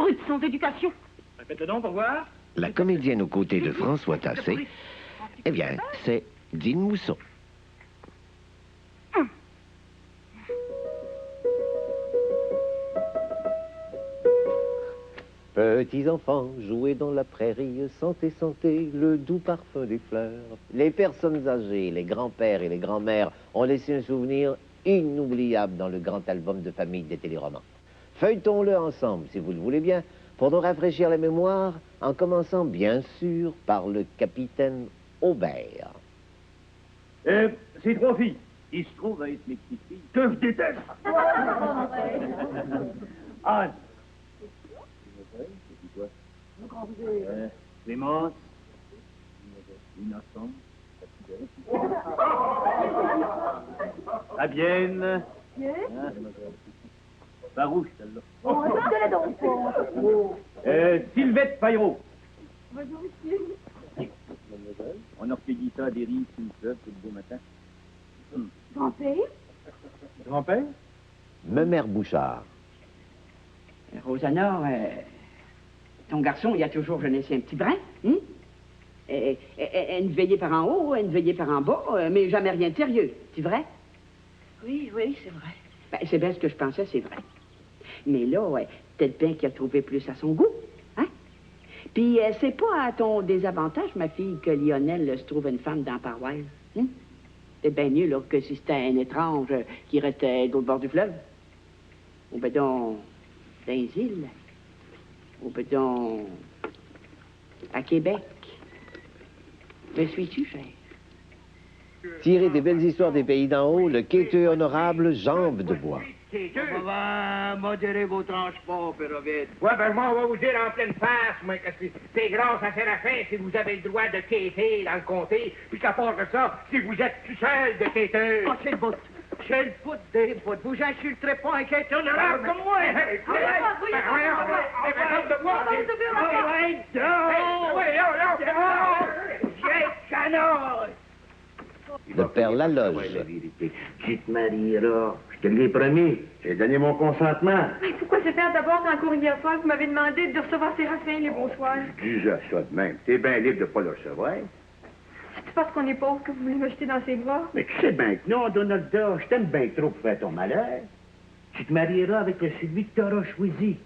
brute sans éducation. Répète-le donc pour voir. La comédienne aux côtés de François Tassé, eh bien, c'est Dine Mousson. Petits enfants, jouez dans la prairie, sentez, sentez le doux parfum des fleurs. Les personnes âgées, les grands-pères et les grands-mères ont laissé un souvenir inoubliable dans le grand album de famille des téléromans. Feuilletons-le ensemble, si vous le voulez bien, pour nous rafraîchir la mémoire, en commençant bien sûr par le capitaine Aubert. Ces trois filles, il se trouve à être mes petites filles, que je déteste. Anne. Clémence. Innocente. Fabienne. Farouche, celle-là. Oh, c'est donc pas. Sylvette Paillot. On a recueilli ça à des rives sous le fleuve tout le beau matin. Grand-père? Grand-père? Memère Bouchard. Rosanna, ton garçon, il a toujours jeunesse un petit brin, hein? Une veillée par en haut, une veillée par en bas, mais jamais rien de sérieux, c'est vrai? Oui, c'est vrai. Ben, c'est bien ce que je pensais, c'est vrai. Mais là, peut-être bien qu'il a trouvé plus à son goût, hein? Puis c'est pas à ton désavantage, ma fille, que Lionel se trouve une femme dans la paroisse, hein? C'est bien mieux, là, que si c'était un étrange qui restait de l'autre bord du fleuve. Ou ben donc, dans les îles. Ou ben donc, à Québec. Me suis-tu, cher? Tiré des belles histoires des pays d'en haut, le quêteux honorable Jambe de Bois. Modérez vos tranches pas, Pérovette. Ouais, ben moi, on va vous dire en pleine face, moi, que c'est grâce à Séraphin si vous avez le droit de quêter dans le comté, puis qu'à part de ça, si vous êtes tout seul de quêteux. Oh, c'est le bout. C'est le bout des bouts. Vous insulterez pas un quêteux honorable comme moi. Le père Laloge. La vérité. Tu te marieras. Je te l'ai promis. J'ai donné mon consentement. Mais pourquoi se faire d'abord quand cours hier soir, vous m'avez demandé de recevoir Séraphin les bonsoirs? Je disais ça de même. T'es bien libre de pas le recevoir. C'est parce qu'on est pauvre que vous voulez me jeter dans ses bras? Mais tu sais bien que non, Donalda. Je t'aime bien trop pour faire ton malheur. Tu te marieras avec celui que t'auras choisi.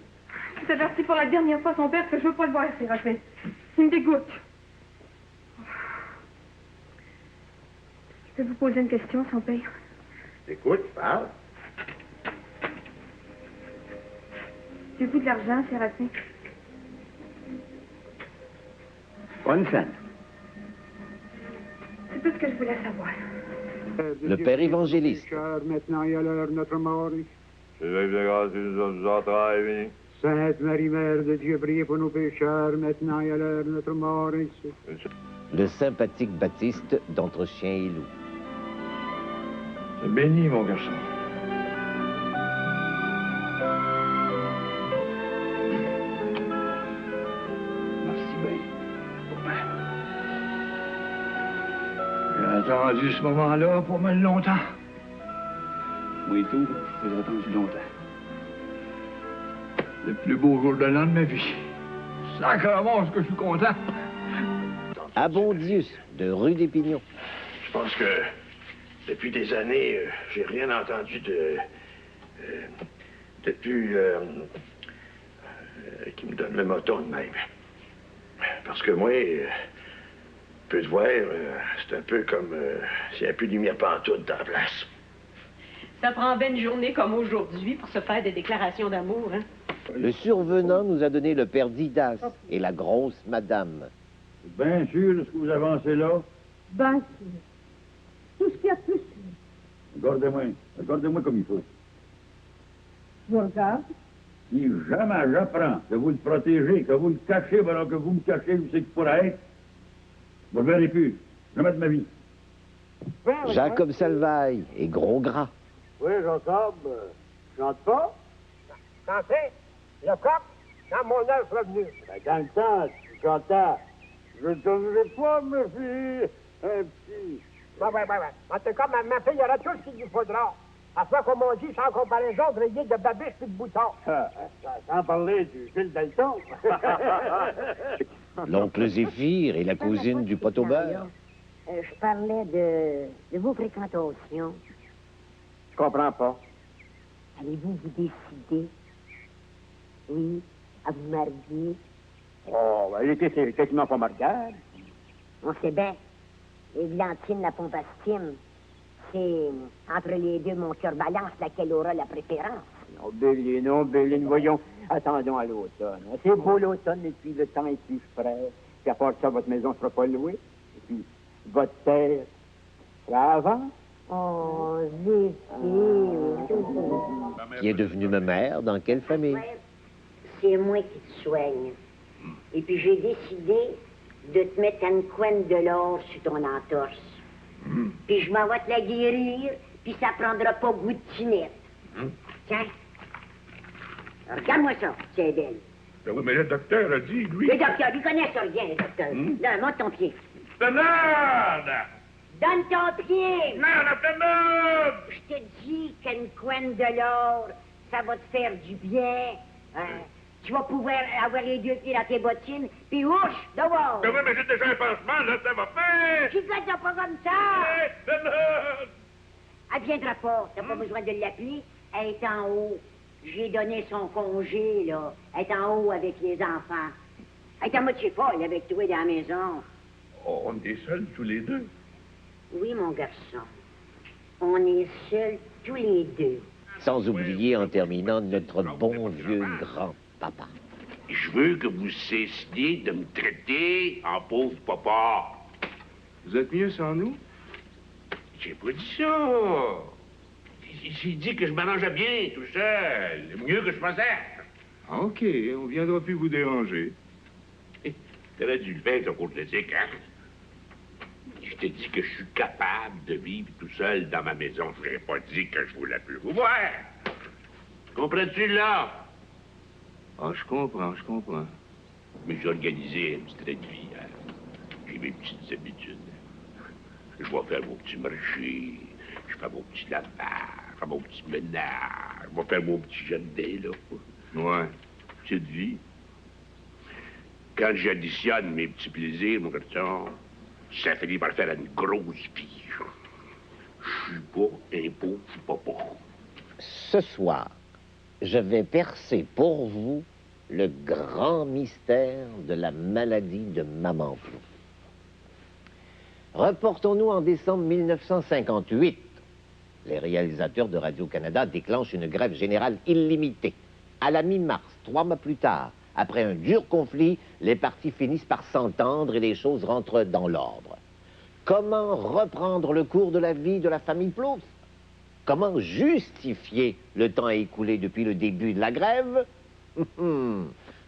Je vous avertis pour la dernière fois, son père, que je veux pas le voir, Séraphin. Il me dégoûte. Je peux vous poser une question, son père? Écoute, parle. Avez-vous de l'argent, Séraphin? Pas une scène. C'est tout ce que je voulais savoir. Le père évangéliste. Maintenant et à l'heure de notre mort. Jésus de grâce, nous entrailles. Sainte Marie, Mère de Dieu, priez pour nos pécheurs, maintenant et à l'heure de notre mort. Le sympathique Baptiste d'Entre Chien et Loup. C'est béni, mon garçon. Merci bien. J'ai attendu ce moment-là pour mal longtemps. Moi et tout, je vous ai attendu longtemps. Le plus beau jour de l'an de ma vie. Sacrement, ce que je suis content. Abondius de rue des Pignons. Je pense que depuis des années, j'ai rien entendu qui me donne le moton de même. Parce que moi, peut te voir, c'est un peu comme s'il n'y a plus de lumière pantoute dans la place. Ça prend bien une journée comme aujourd'hui pour se faire des déclarations d'amour, hein? Le survenant nous a donné le père Didas et la grosse madame. Bien sûr de ce que vous avancez là. Ben sûr. Tout ce qu'il y a de plus sûr. Regardez-moi comme il faut. Je regarde. Si jamais j'apprends que vous le protégez, que vous le cachez, alors que vous me cachez, vous savez que pourrait être, vous ne le verrez plus. Jamais de ma vie. Jacob Salvaille et Gros Gras. Oui, Jacob, chante pas? Chanter? Le coq? Quand mon œuf revenu. Ben, dans le temps, tu chantais. Je ne t'ouvrirai pas, ma fille. Un petit. Ouais. En tout cas, ma fille aura tout ce qu'il lui faudra. À fois, comme on dit, sans comparaison, grillé de babiche puis de bouton. Sans parler du Gilles Dalton. L'oncle Zéphyr et la cousine du pot au beurre. Je parlais de vos fréquentations. Je comprends pas. Allez-vous vous décider, oui, à vous marier? Oh, ben, il était quasiment pas mariable. On sait bien. Églantine la Pompastine, c'est entre les deux, mon cœur balance, laquelle aura la préférence. Non, Béline, voyons. Attendons à l'automne. C'est beau l'automne, et puis le temps est plus frais. Puis à part ça, votre maison ne sera pas louée. Et puis, votre terre sera avant. Oh, Zéphyr. Qui est devenue ma mère, dans quelle famille? C'est moi qui te soigne. Et puis j'ai décidé de te mettre une couenne de l'or sur ton entorse. Puis je m'en vais te la guérir, puis ça prendra pas goût de tinette. Tiens. Regarde-moi ça, c'est belle. Ben oui, mais le docteur a dit, lui... Le docteur, lui connaît ça rien, le docteur. Là, monte ton pied. Bernard! Donne ton pied! Non, la Bernard! Je te dis qu'une couenne de l'or, ça va te faire du bien. Tu vas pouvoir avoir les deux pieds dans tes bottines, puis ouche, dehors! Ben oui, mais j'ai déjà un pansement, là, ça va faire! Tu gâtes pas comme ça! Hey, Bernard! Elle viendra pas, t'as pas besoin de l'appeler, elle est en haut. J'ai donné son congé, là. Elle est en haut avec les enfants. Elle est à moitié folle avec toi dans la maison. Oh, on est seuls tous les deux. Oui, mon garçon. On est seuls tous les deux. Sans oublier, en terminant, notre bon vieux grand-papa. Je veux que vous cessiez de me traiter en pauvre papa. Vous êtes mieux sans nous? J'ai pas dit ça. J'ai dit que je m'arrangeais bien, tout seul. Mieux que je pensais. Ah, OK, on viendra plus vous déranger. T'aurais dû le faire, ton cours de l'éthique, hein? Je te dis que je suis capable de vivre tout seul dans ma maison. Je n'ai pas dit que je voulais plus vous voir. Comprends-tu, là? Ah, je comprends. Mais j'ai organisé un petit trait de vie, hein? J'ai mes petites habitudes. Je vais faire mon petit marché. Je fais mon petit lavage. Je fais mon petit ménage. Je vais faire mon petit jardin, là. Ouais. Petite vie. Quand j'additionne mes petits plaisirs, mon garçon, ça finit par faire une grosse vie. Je suis pas un pauvre papa. Ce soir, je vais percer pour vous le grand mystère de la maladie de Maman Plouffe. Reportons-nous en décembre 1958. Les réalisateurs de Radio-Canada déclenchent une grève générale illimitée. À la mi-mars, 3 mois plus tard, après un dur conflit, les partis finissent par s'entendre et les choses rentrent dans l'ordre. Comment reprendre le cours de la vie de la famille Plouffe? Comment justifier le temps écoulé depuis le début de la grève?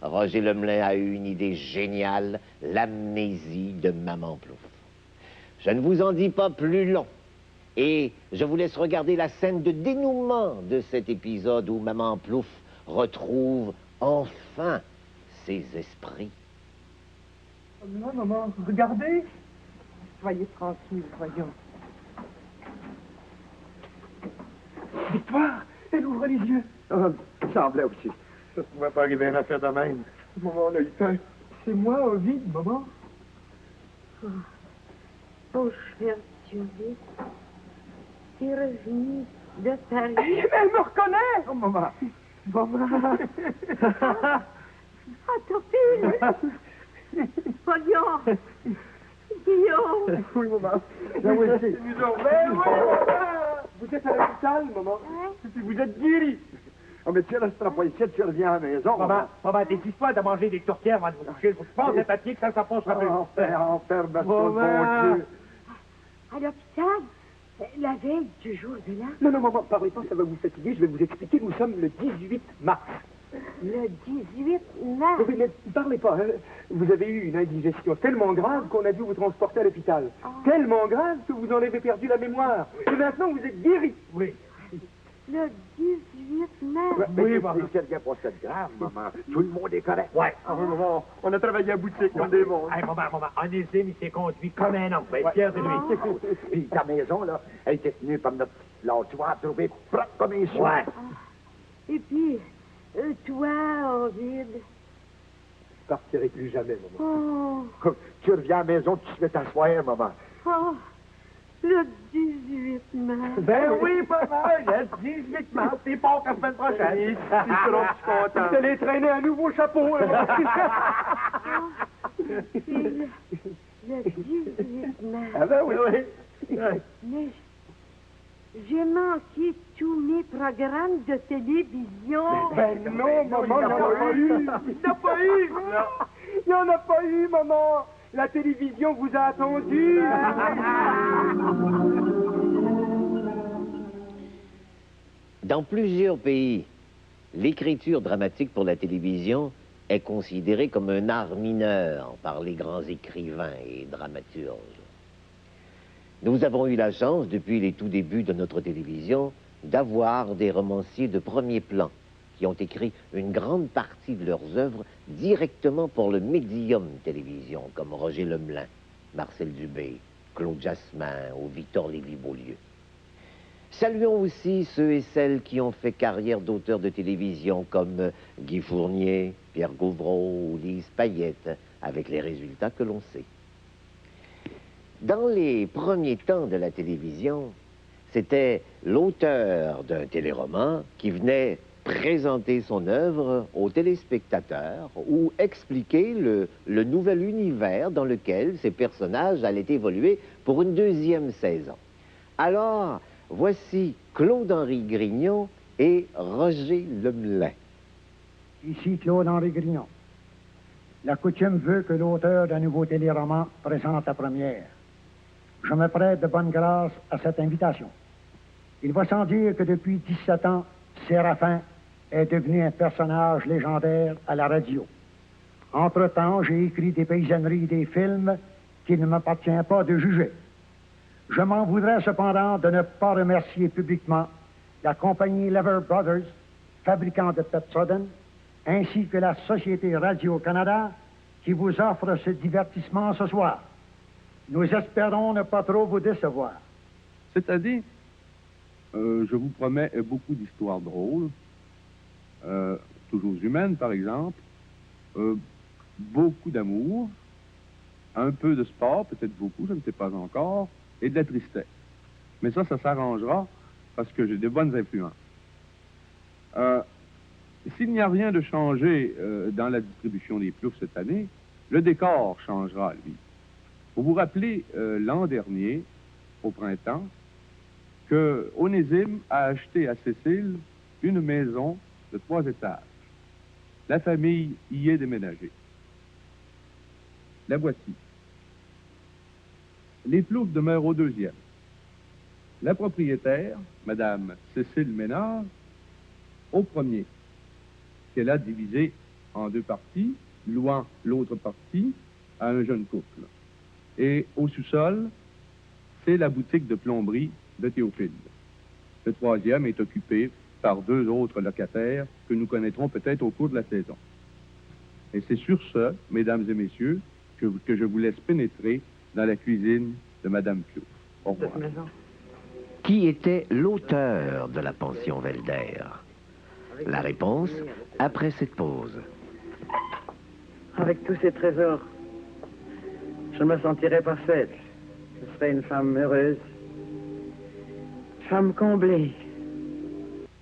Roger Lemelin a eu une idée géniale, l'amnésie de Maman Plouffe. Je ne vous en dis pas plus long. Et je vous laisse regarder la scène de dénouement de cet épisode où Maman Plouffe retrouve enfin ses esprits. Non, maman, regardez. Soyez tranquille, voyons. Victoire, elle ouvre les yeux. Ah, il semblait aussi. Ça ne pouvait pas arriver à faire de même. Maman, on a eu peur. C'est moi, Ovid, maman. Oh, cher Julie, tu es revenu de Paris. Elle me reconnaît. Oh, maman. Maman. Ah, t'as pu. Voyons. Guillaume. Oui, maman. Là, oui, c'est. Oui, maman. Vous êtes à l'hôpital, maman. Et puis vous êtes guéri. Oh, mais tiens, là, c'est pas ici, tu reviens à la maison. Maman, décide-toi de manger des tourtières avant de vous coucher. Je vous pense, papier que ça passera plus. Enfer, ma bon Dieu. À l'hôpital, la veille du jour de l'an. Non, maman, parlez pas, ça va vous fatiguer. Je vais vous expliquer. Nous sommes le 18 mars. Le 18 mars. Oui, mais parlez pas. Hein. Vous avez eu une indigestion tellement grave qu'on a dû vous transporter à l'hôpital. Tellement grave que vous en avez perdu la mémoire. Et maintenant, vous êtes guéri. Oui. Le 18 mars. Oui, maman. C'est quelqu'un pour cette grave, maman. Tout le monde est correct. Ouais. Maman, on a travaillé à boutique comme des monstres. Hey, maman, Onésime, il s'est conduit comme un homme. Ben, fier de lui. Puis ta maison, là, elle était tenue par notre petite Là, tu vas en trouver propre comme un soin. Ouais. Et puis, toi, Ovid? Je partirai plus jamais, maman. Oh, Tu reviens à la maison, tu te mets t'asseoir, maman. oh, le 18 mars. Ben oui, maman, le 18 mars, t'es pas la semaine prochaine. Ils seront plus contents. Je l'ai traîné un nouveau chapeau, hein, Le 18 mars. Ah ben oui, oui. Mais j'ai manqué tous mes programmes de télévision. Ben non, maman, il n'y en a pas eu. Il n'y en a pas eu. Il n'y en a pas eu, maman. La télévision vous a attendu. Dans plusieurs pays, l'écriture dramatique pour la télévision est considérée comme un art mineur par les grands écrivains et dramaturges. Nous avons eu la chance, depuis les tout débuts de notre télévision, d'avoir des romanciers de premier plan qui ont écrit une grande partie de leurs œuvres directement pour le médium télévision, comme Roger Lemelin, Marcel Dubé, Claude Jasmin ou Victor Lévy-Beaulieu. Saluons aussi ceux et celles qui ont fait carrière d'auteurs de télévision comme Guy Fournier, Pierre Gauvreau ou Lise Payette, avec les résultats que l'on sait. Dans les premiers temps de la télévision, c'était l'auteur d'un téléroman qui venait présenter son œuvre aux téléspectateurs ou expliquer le nouvel univers dans lequel ces personnages allaient évoluer pour une deuxième saison. Alors, voici Claude-Henri Grignon et Roger Lemelin. Ici Claude-Henri Grignon. La coutume veut que l'auteur d'un nouveau téléroman présente la première. Je me prête de bonne grâce à cette invitation. Il va sans dire que depuis 17 ans, Séraphin est devenu un personnage légendaire à la radio. Entre-temps, j'ai écrit des paysanneries et des films qu'il ne m'appartient pas de juger. Je m'en voudrais cependant de ne pas remercier publiquement la compagnie Lever Brothers, fabricant de Pepsodent, ainsi que la Société Radio-Canada qui vous offre ce divertissement ce soir. Nous espérons ne pas trop vous décevoir. C'est-à-dire, je vous promets beaucoup d'histoires drôles, toujours humaines par exemple, beaucoup d'amour, un peu de sport, peut-être beaucoup, je ne sais pas encore, et de la tristesse. Mais ça s'arrangera parce que j'ai de bonnes influences. S'il n'y a rien de changé dans la distribution des ploufs cette année, le décor changera, lui. Vous vous rappelez, l'an dernier, au printemps, que Onésime a acheté à Cécile une maison de 3 étages. La famille y est déménagée. La voici. Les ploufs demeurent au 2e. La propriétaire, Madame Cécile Ménard, au 1er, qu'elle a divisé en 2 parties, louant l'autre partie à un jeune couple. Et au sous-sol, c'est la boutique de plomberie de Théophile. Le 3e est occupé par 2 autres locataires que nous connaîtrons peut-être au cours de la saison. Et c'est sur ce, mesdames et messieurs, que je vous laisse pénétrer dans la cuisine de Madame Piouf. Au revoir. Qui était l'auteur de la pension Velder? La réponse après cette pause. Avec tous ces trésors, je me sentirais parfaite. Je serais une femme heureuse, femme comblée.